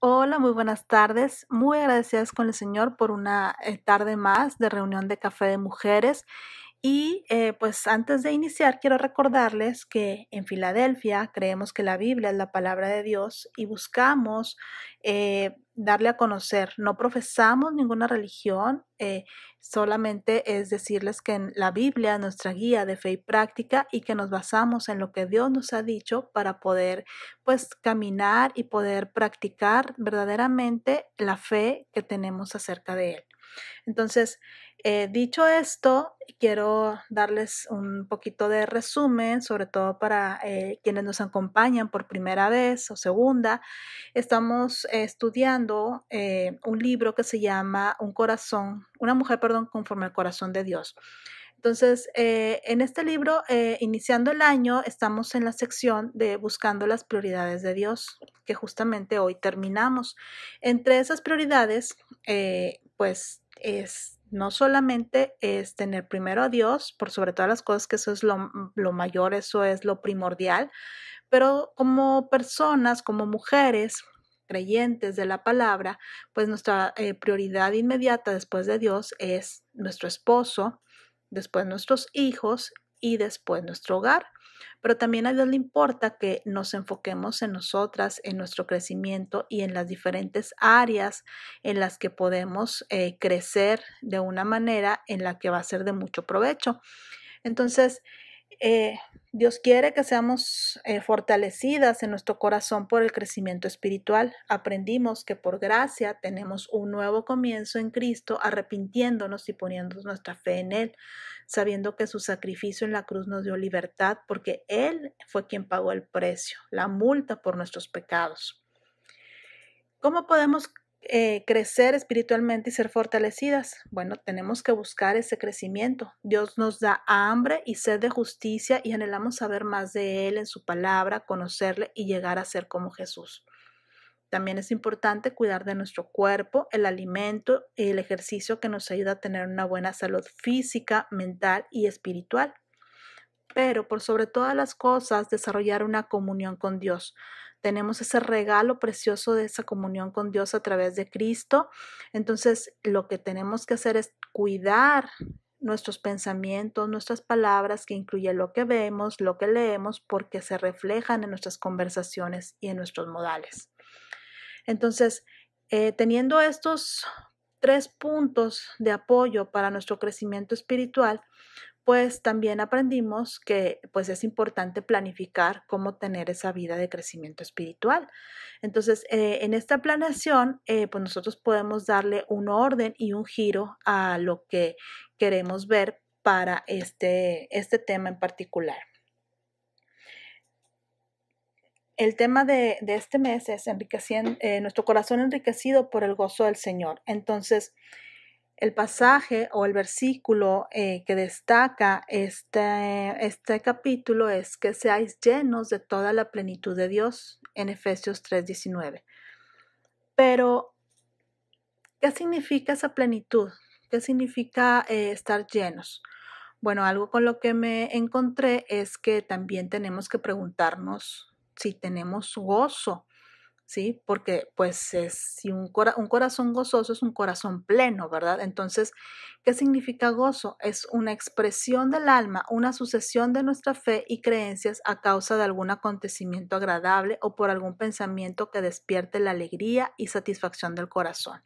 Hola, muy buenas tardes. Muy agradecidas con el Señor por una tarde más de reunión de café de mujeres. Pues antes de iniciar, quiero recordarles que en Filadelfia creemos que la Biblia es la palabra de Dios y buscamos darle a conocer. No profesamos ninguna religión, solamente es decirles que en la Biblia es nuestra guía de fe y práctica y que nos basamos en lo que Dios nos ha dicho para poder pues caminar y poder practicar verdaderamente la fe que tenemos acerca de Él. Entonces, dicho esto, quiero darles un poquito de resumen, sobre todo para quienes nos acompañan por primera vez o segunda. Estamos estudiando un libro que se llama Una mujer, perdón, conforme al corazón de Dios. Entonces, en este libro, iniciando el año, estamos en la sección de Buscando las prioridades de Dios, que justamente hoy terminamos. Entre esas prioridades, pues no solamente es tener primero a Dios, por sobre todas las cosas, que eso es lo mayor, eso es lo primordial, pero como personas, como mujeres creyentes de la palabra, pues nuestra prioridad inmediata después de Dios es nuestro esposo, después nuestros hijos y después nuestro hogar. Pero también a Dios le importa que nos enfoquemos en nosotras, en nuestro crecimiento y en las diferentes áreas en las que podemos crecer de una manera en la que va a ser de mucho provecho. Entonces, eh, Dios quiere que seamos fortalecidas en nuestro corazón por el crecimiento espiritual. Aprendimos que por gracia tenemos un nuevo comienzo en Cristo, arrepintiéndonos y poniendo nuestra fe en Él, sabiendo que su sacrificio en la cruz nos dio libertad porque Él fue quien pagó el precio, la multa por nuestros pecados. ¿Cómo podemos crecer espiritualmente y ser fortalecidas? Bueno, tenemos que buscar ese crecimiento. Dios nos da hambre y sed de justicia y anhelamos saber más de Él en su palabra, conocerle y llegar a ser como Jesús. También es importante cuidar de nuestro cuerpo, el alimento y el ejercicio que nos ayuda a tener una buena salud física, mental y espiritual. Pero por sobre todas las cosas, desarrollar una comunión con Dios. Tenemos ese regalo precioso de esa comunión con Dios a través de Cristo. Entonces, lo que tenemos que hacer es cuidar nuestros pensamientos, nuestras palabras, que incluye lo que vemos, lo que leemos, porque se reflejan en nuestras conversaciones y en nuestros modales. Entonces, teniendo estos 3 puntos de apoyo para nuestro crecimiento espiritual, pues también aprendimos que pues es importante planificar cómo tener esa vida de crecimiento espiritual. Entonces, en esta planeación, pues nosotros podemos darle un orden y un giro a lo que queremos ver para este tema en particular. El tema de este mes es nuestro corazón enriquecido por el gozo del Señor. Entonces, el pasaje o el versículo que destaca este capítulo es que seáis llenos de toda la plenitud de Dios en Efesios 3:19. Pero, ¿qué significa esa plenitud? ¿Qué significa estar llenos? Bueno, algo con lo que me encontré es que también tenemos que preguntarnos si tenemos gozo. ¿Sí? Porque pues si un corazón gozoso es un corazón pleno, ¿verdad? Entonces, ¿qué significa gozo? Es una expresión del alma, una sucesión de nuestra fe y creencias a causa de algún acontecimiento agradable o por algún pensamiento que despierte la alegría y satisfacción del corazón.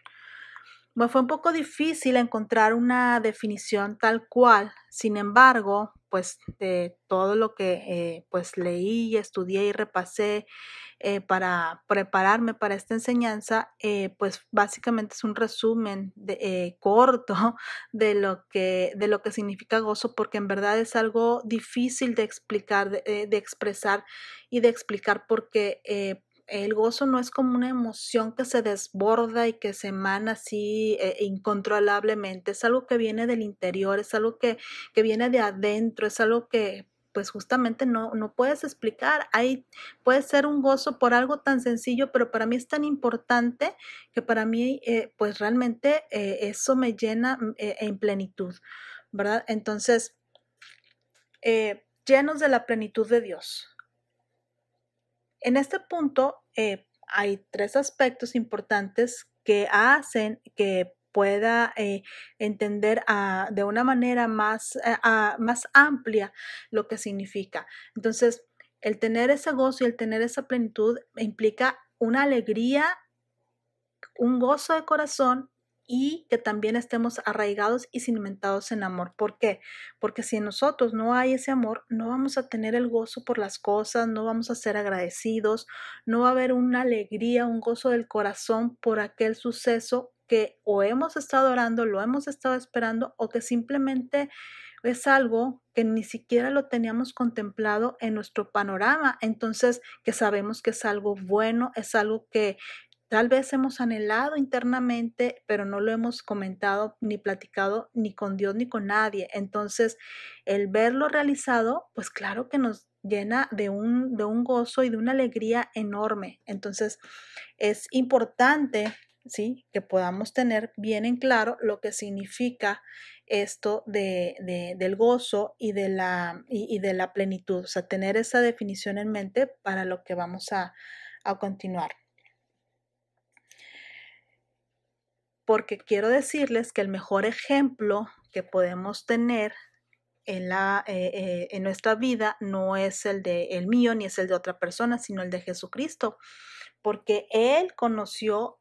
Me fue un poco difícil encontrar una definición tal cual, sin embargo, pues de todo lo que pues leí, estudié y repasé para prepararme para esta enseñanza, pues básicamente es un resumen corto de lo que significa gozo, porque en verdad es algo difícil de explicar, de expresar y de explicar, porque el gozo no es como una emoción que se desborda y que se emana así incontrolablemente. Es algo que viene del interior, es algo que viene de adentro, es algo que pues justamente no puedes explicar. Puede ser un gozo por algo tan sencillo, pero para mí es tan importante que para mí pues realmente eso me llena en plenitud, ¿verdad? Entonces, llenos de la plenitud de Dios. En este punto, hay tres aspectos importantes que hacen que pueda entender de una manera más amplia lo que significa. Entonces, el tener ese gozo y el tener esa plenitud implica una alegría, un gozo de corazón y que también estemos arraigados y cimentados en amor. ¿Por qué? Porque si en nosotros no hay ese amor, no vamos a tener el gozo por las cosas, no vamos a ser agradecidos, no va a haber una alegría, un gozo del corazón por aquel suceso que o hemos estado orando, lo hemos estado esperando o que simplemente es algo que ni siquiera lo teníamos contemplado en nuestro panorama. Entonces, que sabemos que es algo bueno, es algo que tal vez hemos anhelado internamente, pero no lo hemos comentado ni platicado ni con Dios ni con nadie. Entonces, el verlo realizado, pues claro que nos llena de un gozo y de una alegría enorme. Entonces, es importante, ¿sí?, que podamos tener bien en claro lo que significa esto del gozo y de la plenitud. O sea, tener esa definición en mente para lo que vamos a continuar. Porque quiero decirles que el mejor ejemplo que podemos tener en nuestra vida no es el mío ni es el de otra persona, sino el de Jesucristo, porque Él conoció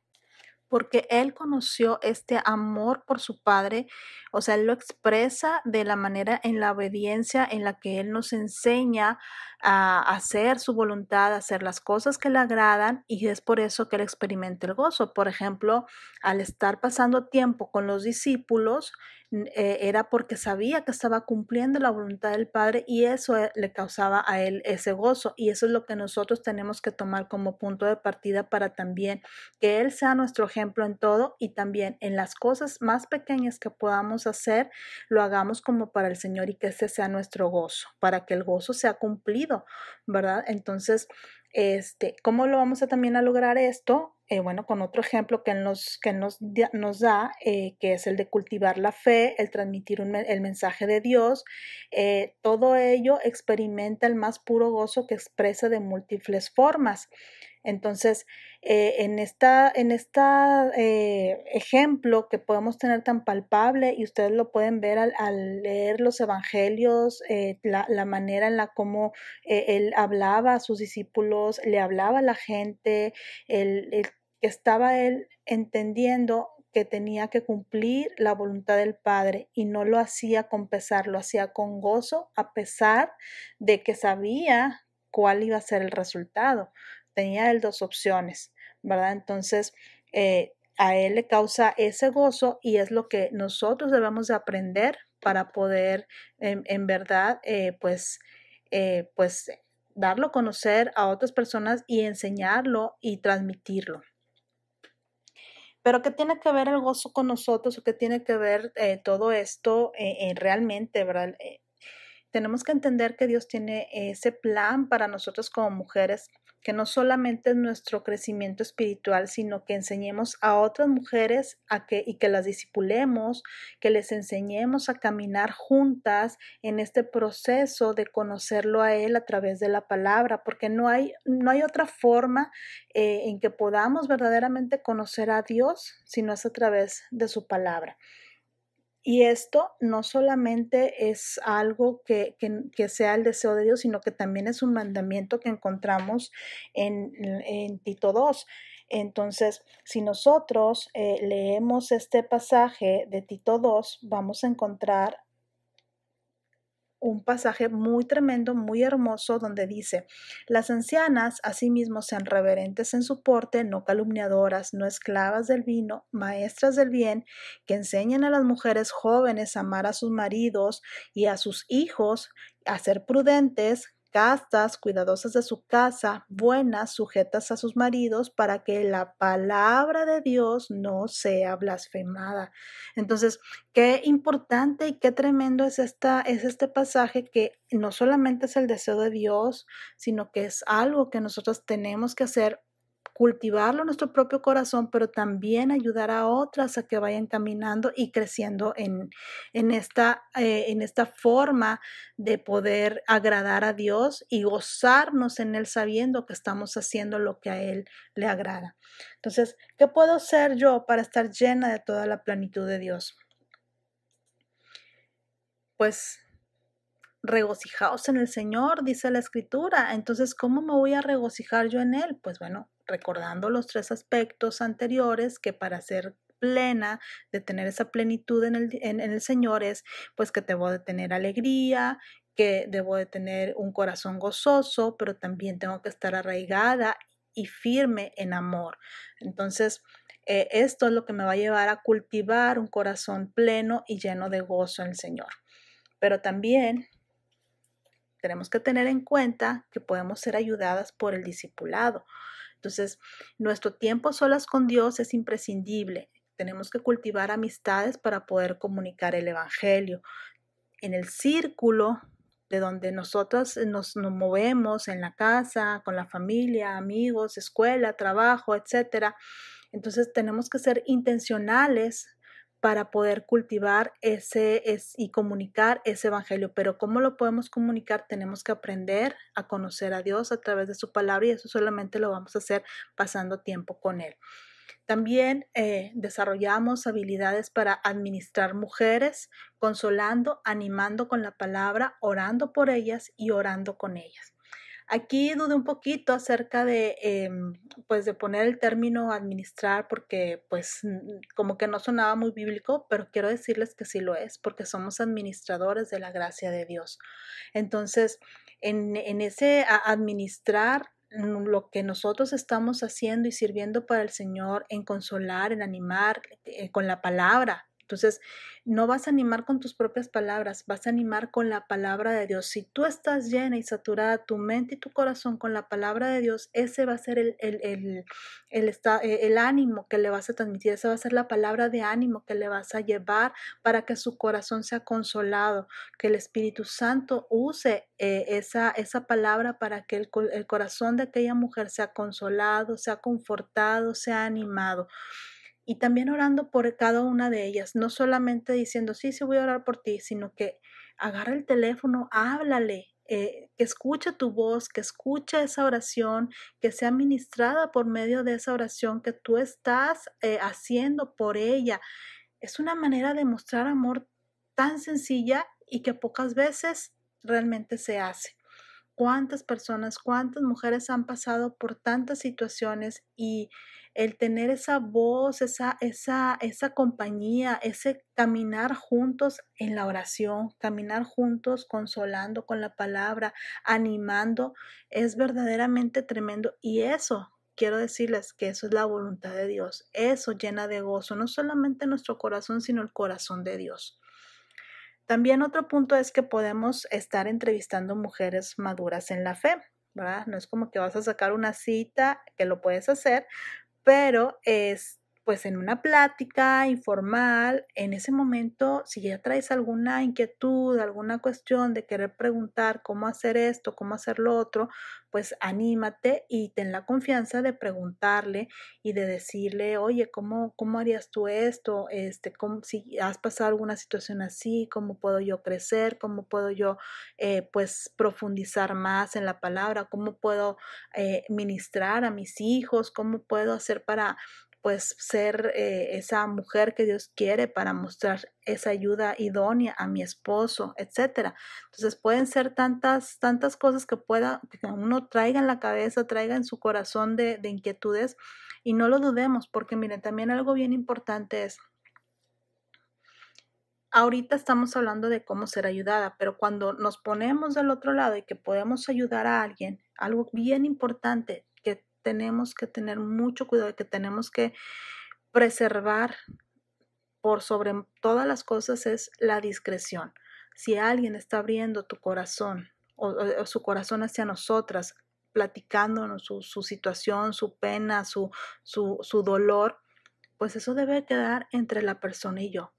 este amor por su Padre. O sea, Él lo expresa de la manera, en la obediencia en la que Él nos enseña a hacer su voluntad, a hacer las cosas que le agradan, y es por eso que Él experimenta el gozo. Por ejemplo, al estar pasando tiempo con los discípulos, era porque sabía que estaba cumpliendo la voluntad del Padre y eso le causaba a Él ese gozo. Y eso es lo que nosotros tenemos que tomar como punto de partida para también que Él sea nuestro ejemplo en todo, y también en las cosas más pequeñas que podamos hacer, lo hagamos como para el Señor y que ese sea nuestro gozo, para que el gozo sea cumplido, ¿verdad? Entonces, ¿cómo lo vamos a también a lograr esto? Bueno, con otro ejemplo que Él nos da, que es el de cultivar la fe, el transmitir el mensaje de Dios. Todo ello experimenta el más puro gozo que expresa de múltiples formas. Entonces, en esta ejemplo que podemos tener tan palpable, y ustedes lo pueden ver al leer los evangelios, la manera en la como Él hablaba a sus discípulos, le hablaba a la gente, el que estaba Él entendiendo que tenía que cumplir la voluntad del Padre, y no lo hacía con pesar, lo hacía con gozo, a pesar de que sabía cuál iba a ser el resultado. Tenía él dos opciones, ¿verdad? Entonces, a él le causa ese gozo, y es lo que nosotros debemos de aprender para poder, en verdad, pues darlo a conocer a otras personas y enseñarlo y transmitirlo. Pero ¿qué tiene que ver el gozo con nosotros, o qué tiene que ver todo esto realmente, ¿verdad? Tenemos que entender que Dios tiene ese plan para nosotros como mujeres, que no solamente es nuestro crecimiento espiritual, sino que enseñemos a otras mujeres y que las discipulemos, que les enseñemos a caminar juntas en este proceso de conocerlo a Él a través de la palabra, porque no hay otra forma en que podamos verdaderamente conocer a Dios si no es a través de su palabra. Y esto no solamente es algo que sea el deseo de Dios, sino que también es un mandamiento que encontramos en Tito 2. Entonces, si nosotros leemos este pasaje de Tito 2, vamos a encontrar un pasaje muy tremendo, muy hermoso, donde dice: las ancianas asimismo sean reverentes en su porte, no calumniadoras, no esclavas del vino, maestras del bien, que enseñen a las mujeres jóvenes a amar a sus maridos y a sus hijos, a ser prudentes, castas, cuidadosas de su casa, buenas, sujetas a sus maridos, para que la palabra de Dios no sea blasfemada. Entonces, qué importante y qué tremendo es este pasaje, que no solamente es el deseo de Dios, sino que es algo que nosotros tenemos que hacer cultivarlo en nuestro propio corazón, pero también ayudar a otras a que vayan caminando y creciendo en esta forma de poder agradar a Dios y gozarnos en Él sabiendo que estamos haciendo lo que a Él le agrada. Entonces, ¿qué puedo hacer yo para estar llena de toda la plenitud de Dios? Pues regocijaos en el Señor, dice la Escritura. Entonces, ¿cómo me voy a regocijar yo en Él? Pues bueno, recordando los 3 aspectos anteriores, que para ser plena, de tener esa plenitud en el Señor es, pues que debo de tener alegría, que debo de tener un corazón gozoso, pero también tengo que estar arraigada y firme en amor. Entonces, esto es lo que me va a llevar a cultivar un corazón pleno y lleno de gozo en el Señor. Pero también tenemos que tener en cuenta que podemos ser ayudadas por el discipulado. Entonces, nuestro tiempo a solas con Dios es imprescindible. Tenemos que cultivar amistades para poder comunicar el Evangelio. En el círculo de donde nosotros nos movemos, en la casa, con la familia, amigos, escuela, trabajo, etcétera. Entonces, tenemos que ser intencionales para poder cultivar y comunicar ese evangelio. Pero ¿cómo lo podemos comunicar? Tenemos que aprender a conocer a Dios a través de su palabra y eso solamente lo vamos a hacer pasando tiempo con Él. También desarrollamos habilidades para administrar mujeres, consolando, animando con la palabra, orando por ellas y orando con ellas. Aquí dudé un poquito acerca pues de poner el término administrar porque pues como que no sonaba muy bíblico, pero quiero decirles que sí lo es porque somos administradores de la gracia de Dios. Entonces, en ese administrar lo que nosotros estamos haciendo y sirviendo para el Señor, en consolar, en animar con la palabra. Entonces, no vas a animar con tus propias palabras, vas a animar con la palabra de Dios. Si tú estás llena y saturada tu mente y tu corazón con la palabra de Dios, ese va a ser el ánimo que le vas a transmitir, esa va a ser la palabra de ánimo que le vas a llevar para que su corazón sea consolado, que el Espíritu Santo use esa palabra para que el corazón de aquella mujer sea consolado, sea confortado, sea animado. Y también orando por cada una de ellas, no solamente diciendo, sí, sí voy a orar por ti, sino que agarra el teléfono, háblale, que escuche tu voz, que escuche esa oración, que sea ministrada por medio de esa oración que tú estás haciendo por ella. Es una manera de mostrar amor tan sencilla y que pocas veces realmente se hace. ¿Cuántas personas, cuántas mujeres han pasado por tantas situaciones y el tener esa voz, esa compañía, ese caminar juntos en la oración, caminar juntos consolando con la palabra, animando, es verdaderamente tremendo y eso quiero decirles que eso es la voluntad de Dios. Eso llena de gozo, no solamente nuestro corazón, sino el corazón de Dios. También otro punto es que podemos estar entrevistando mujeres maduras en la fe, ¿verdad? No es como que vas a sacar una cita, que lo puedes hacer, pero es pues en una plática informal, en ese momento, si ya traes alguna inquietud, alguna cuestión de querer preguntar cómo hacer esto, cómo hacer lo otro, pues anímate y ten la confianza de preguntarle y de decirle, oye, ¿cómo harías tú esto? Si has pasado alguna situación así, ¿cómo puedo yo crecer? ¿Cómo puedo yo pues profundizar más en la palabra? ¿Cómo puedo ministrar a mis hijos? ¿Cómo puedo hacer para pues ser esa mujer que Dios quiere para mostrar esa ayuda idónea a mi esposo, etcétera? Entonces pueden ser tantas cosas que uno traiga en la cabeza, traiga en su corazón de inquietudes y no lo dudemos, porque miren, también algo bien importante es, ahorita estamos hablando de cómo ser ayudada, pero cuando nos ponemos del otro lado y que podemos ayudar a alguien, algo bien importante que tenemos que tener mucho cuidado, que tenemos que preservar por sobre todas las cosas es la discreción. Si alguien está abriendo tu corazón o su corazón hacia nosotras, platicándonos su situación, su pena, su dolor, pues eso debe quedar entre la persona y yo.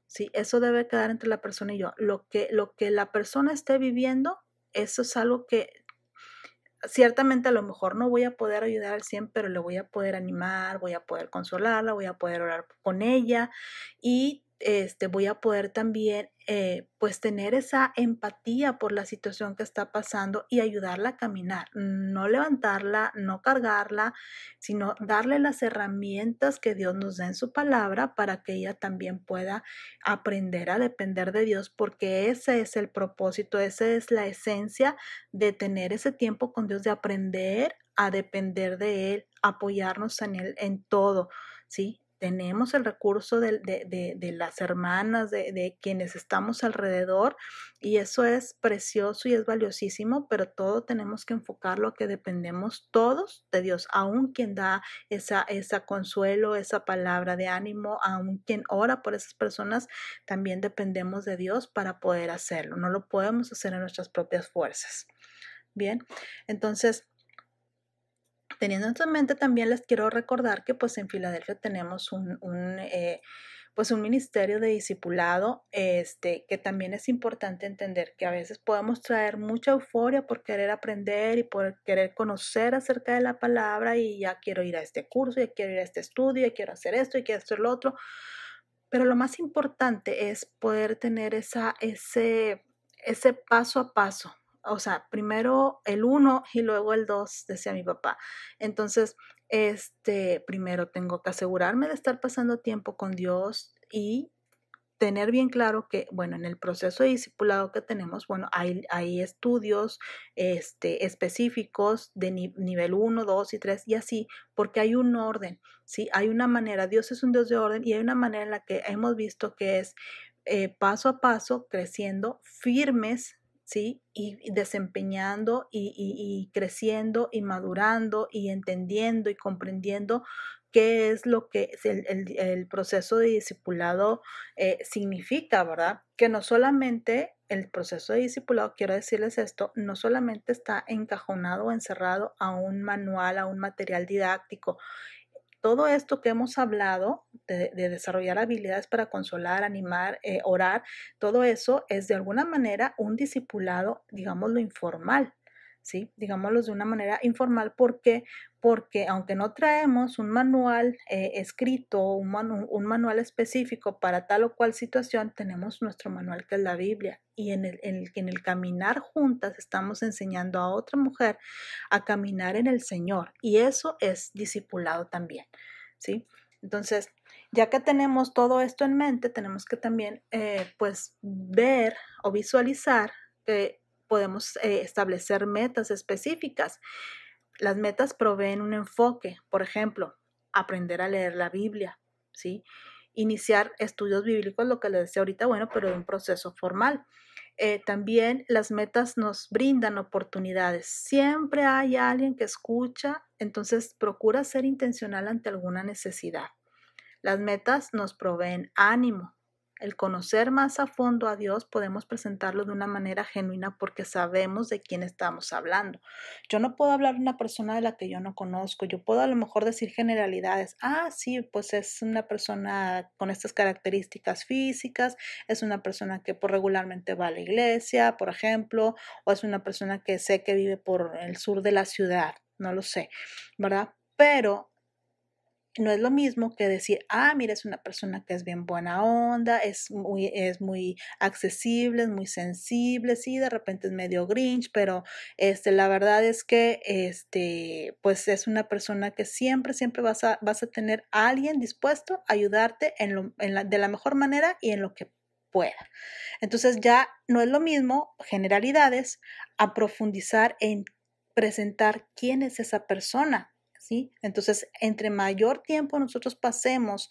Sí, eso debe quedar entre la persona y yo. Lo que la persona esté viviendo, eso es algo que ciertamente a lo mejor no voy a poder ayudar al 100, pero le voy a poder animar, voy a poder consolarla, voy a poder orar con ella y voy a poder también pues tener esa empatía por la situación que está pasando y ayudarla a caminar, no levantarla, no cargarla, sino darle las herramientas que Dios nos da en su palabra para que ella también pueda aprender a depender de Dios, porque ese es el propósito, esa es la esencia de tener ese tiempo con Dios, de aprender a depender de Él, apoyarnos en Él en todo, ¿sí? Tenemos el recurso de las hermanas, de quienes estamos alrededor, y eso es precioso y es valiosísimo, pero todo tenemos que enfocarlo a que dependemos todos de Dios, aún quien da esa consuelo, esa palabra de ánimo, aún quien ora por esas personas, también dependemos de Dios para poder hacerlo. No lo podemos hacer en nuestras propias fuerzas. Bien, entonces, teniendo esto en mente, también les quiero recordar que pues en Filadelfia tenemos pues un ministerio de discipulado, que también es importante entender que a veces podemos traer mucha euforia por querer aprender y por querer conocer acerca de la palabra y ya quiero ir a este curso, ya quiero ir a este estudio, ya quiero hacer esto y quiero hacer lo otro, pero lo más importante es poder tener ese paso a paso. O sea, primero el 1 y luego el 2, decía mi papá. Entonces, primero tengo que asegurarme de estar pasando tiempo con Dios y tener bien claro que, bueno, en el proceso de discipulado que tenemos, bueno, hay estudios específicos de nivel 1, 2 y 3 y así, porque hay un orden, ¿sí? Hay una manera, Dios es un Dios de orden y hay una manera en la que hemos visto que es paso a paso, creciendo, firmes, ¿sí? Y desempeñando y creciendo y madurando y entendiendo y comprendiendo qué es lo que es el proceso de discipulado significa, ¿verdad? Que no solamente el proceso de discipulado, quiero decirles esto, no solamente está encajonado o encerrado a un manual, a un material didáctico. Todo esto que hemos hablado de desarrollar habilidades para consolar, animar, orar, todo eso es de alguna manera un discipulado, digámoslo, informal, ¿sí? Digámoslo de una manera informal porque aunque no traemos un manual escrito, un manual específico para tal o cual situación, tenemos nuestro manual que es la Biblia y en el caminar juntas estamos enseñando a otra mujer a caminar en el Señor y eso es discipulado también, ¿sí? Entonces, ya que tenemos todo esto en mente, tenemos que también pues ver o visualizar que podemos establecer metas específicas. Las metas proveen un enfoque, por ejemplo, aprender a leer la Biblia, ¿sí? Iniciar estudios bíblicos, lo que les decía ahorita, bueno, pero de un proceso formal. También las metas nos brindan oportunidades. Siempre hay alguien que escucha, entonces procura ser intencional ante alguna necesidad. Las metas nos proveen ánimo. El conocer más a fondo a Dios podemos presentarlo de una manera genuina porque sabemos de quién estamos hablando. Yo no puedo hablar de una persona de la que yo no conozco. Yo puedo a lo mejor decir generalidades. Ah, sí, pues es una persona con estas características físicas, es una persona que por regularmente va a la iglesia, por ejemplo, o es una persona que sé que vive por el sur de la ciudad. No lo sé, ¿verdad? Pero no es lo mismo que decir, ah, mira, es una persona que es bien buena onda, es muy accesible, es muy sensible, sí, de repente es medio grinch, pero la verdad es que pues es una persona que siempre vas a tener a alguien dispuesto a ayudarte de la mejor manera y en lo que pueda. Entonces ya no es lo mismo generalidades a profundizar en presentar quién es esa persona. ¿Sí? Entonces, entre mayor tiempo nosotros pasemos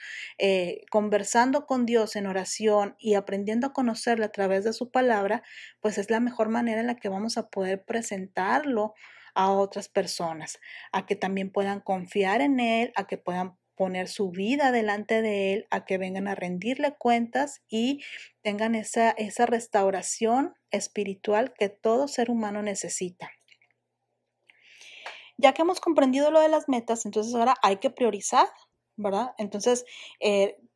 conversando con Dios en oración y aprendiendo a conocerle a través de su palabra, pues es la mejor manera en la que vamos a poder presentarlo a otras personas, a que también puedan confiar en Él, a que puedan poner su vida delante de Él, a que vengan a rendirle cuentas y tengan esa restauración espiritual que todo ser humano necesita. Ya que hemos comprendido lo de las metas, entonces ahora hay que priorizar, ¿verdad? Entonces,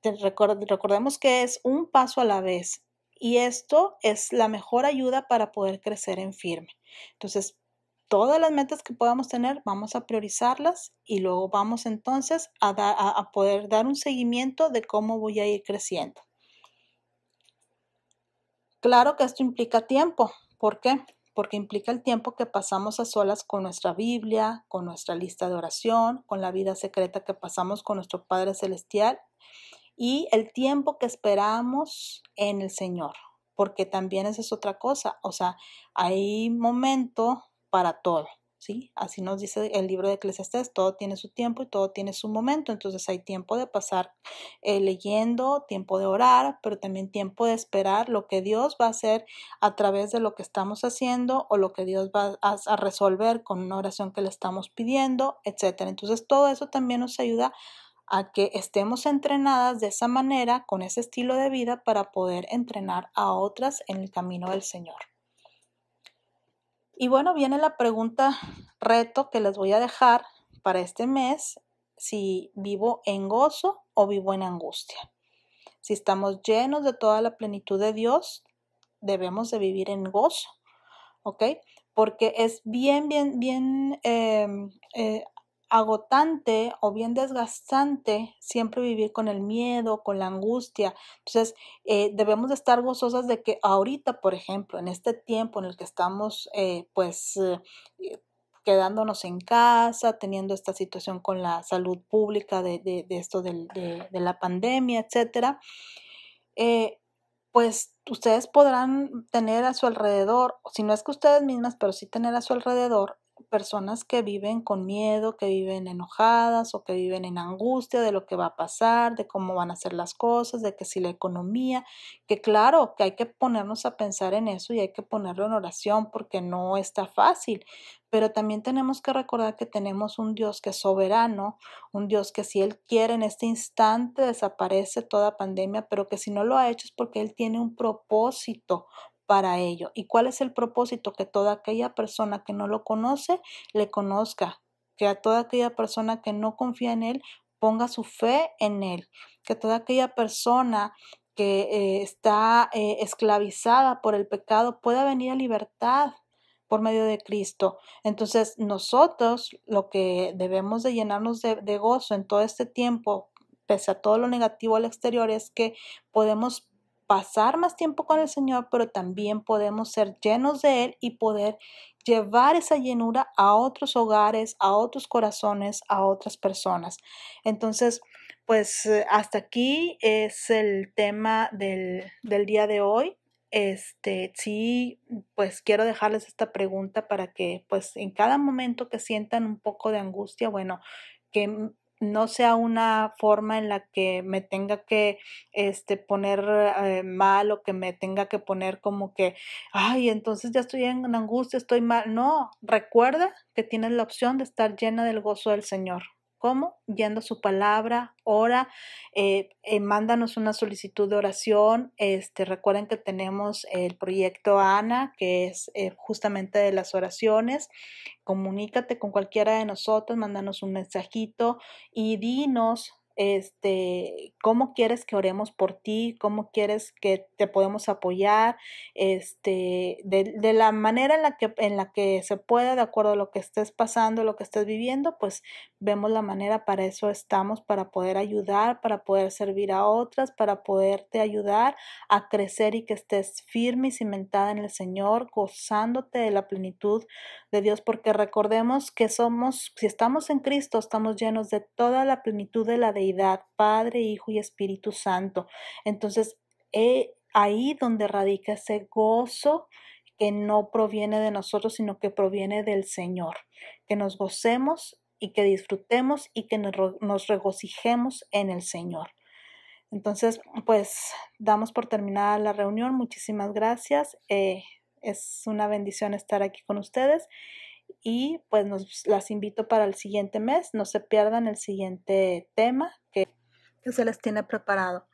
recordemos que es un paso a la vez y esto es la mejor ayuda para poder crecer en firme. Entonces, todas las metas que podamos tener, vamos a priorizarlas y luego vamos entonces a poder dar un seguimiento de cómo voy a ir creciendo. Claro que esto implica tiempo. ¿Por qué? Porque implica el tiempo que pasamos a solas con nuestra Biblia, con nuestra lista de oración, con la vida secreta que pasamos con nuestro Padre Celestial y el tiempo que esperamos en el Señor, porque también esa es otra cosa, o sea, hay momento para todo, ¿sí? Así nos dice el libro de Eclesiastés, todo tiene su tiempo y todo tiene su momento, entonces hay tiempo de pasar leyendo, tiempo de orar, pero también tiempo de esperar lo que Dios va a hacer a través de lo que estamos haciendo o lo que Dios va a resolver con una oración que le estamos pidiendo, etcétera. Entonces todo eso también nos ayuda a que estemos entrenadas de esa manera, con ese estilo de vida, para poder entrenar a otras en el camino del Señor. Y bueno, viene la pregunta reto que les voy a dejar para este mes, si vivo en gozo o vivo en angustia. Si estamos llenos de toda la plenitud de Dios, debemos de vivir en gozo, ¿ok? Porque es bien agotante o bien desgastante siempre vivir con el miedo, con la angustia. Entonces, debemos de estar gozosas de que ahorita, por ejemplo, en este tiempo en el que estamos, quedándonos en casa, teniendo esta situación con la salud pública de esto de la pandemia, etcétera, pues ustedes podrán tener a su alrededor, si no es que ustedes mismas, pero sí tener a su alrededor personas que viven con miedo, que viven enojadas o que viven en angustia de lo que va a pasar, de cómo van a ser las cosas, de que si la economía, que claro, que hay que ponernos a pensar en eso y hay que ponerlo en oración porque no está fácil, pero también tenemos que recordar que tenemos un Dios que es soberano, un Dios que si Él quiere en este instante desaparece toda pandemia, pero que si no lo ha hecho es porque Él tiene un propósito para ello. ¿Y cuál es el propósito? Que toda aquella persona que no lo conoce, le conozca, que a toda aquella persona que no confía en Él, ponga su fe en Él, que toda aquella persona que está esclavizada por el pecado pueda venir a libertad por medio de Cristo. Entonces, nosotros lo que debemos de llenarnos de gozo en todo este tiempo, pese a todo lo negativo al exterior, es que podemos pasar más tiempo con el Señor, pero también podemos ser llenos de Él y poder llevar esa llenura a otros hogares, a otros corazones, a otras personas. Entonces, pues hasta aquí es el tema del día de hoy. Sí, pues quiero dejarles esta pregunta para que pues en cada momento que sientan un poco de angustia, bueno, que no sea una forma en la que me tenga que poner mal o que me tenga que poner como que, ay, entonces ya estoy en angustia, estoy mal. No, recuerda que tienes la opción de estar llena del gozo del Señor. ¿Cómo? Yendo a su palabra, ora, mándanos una solicitud de oración. Recuerden que tenemos el proyecto ANA, que es justamente de las oraciones. Comunícate con cualquiera de nosotros, mándanos un mensajito y dinos cómo quieres que oremos por ti, cómo quieres que te podemos apoyar, de la manera en la que se pueda, de acuerdo a lo que estés pasando, lo que estés viviendo, pues vemos la manera, para eso estamos, para poder ayudar, para poder servir a otras, para poderte ayudar a crecer y que estés firme y cimentada en el Señor, gozándote de la plenitud de Dios, porque recordemos que si estamos en Cristo, estamos llenos de toda la plenitud de la deidad, Padre, Hijo y Espíritu Santo. Entonces, ahí donde radica ese gozo que no proviene de nosotros, sino que proviene del Señor. Que nos gocemos y que disfrutemos y que nos regocijemos en el Señor. Entonces, pues damos por terminada la reunión. Muchísimas gracias. Es una bendición estar aquí con ustedes y pues las invito para el siguiente mes. No se pierdan el siguiente tema que se les tiene preparado.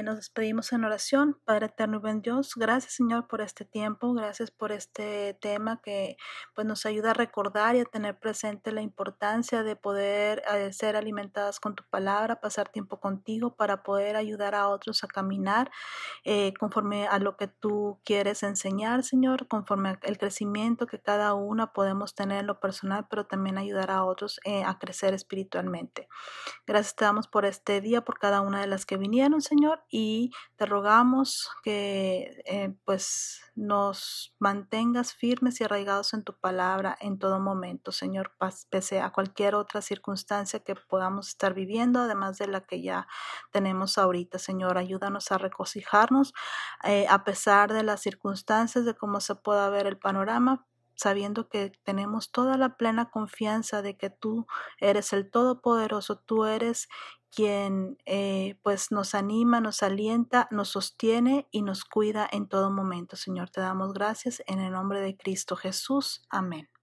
nos despedimos en oración. Padre eterno y buen Dios, gracias Señor por este tiempo, gracias por este tema que pues nos ayuda a recordar y a tener presente la importancia de poder ser alimentadas con tu palabra, pasar tiempo contigo para poder ayudar a otros a caminar conforme a lo que tú quieres enseñar, Señor, conforme al crecimiento que cada una podemos tener en lo personal, pero también ayudar a otros a crecer espiritualmente. Gracias te damos por este día, por cada una de las que vinieron, Señor, y te rogamos que pues nos mantengas firmes y arraigados en tu palabra en todo momento, Señor, pese a cualquier otra circunstancia que podamos estar viviendo, además de la que ya tenemos ahorita, Señor. Ayúdanos a regocijarnos a pesar de las circunstancias, de cómo se pueda ver el panorama, sabiendo que tenemos toda la plena confianza de que tú eres el Todopoderoso, tú eres quien pues nos anima, nos alienta, nos sostiene y nos cuida en todo momento. Señor, te damos gracias en el nombre de Cristo Jesús. Amén.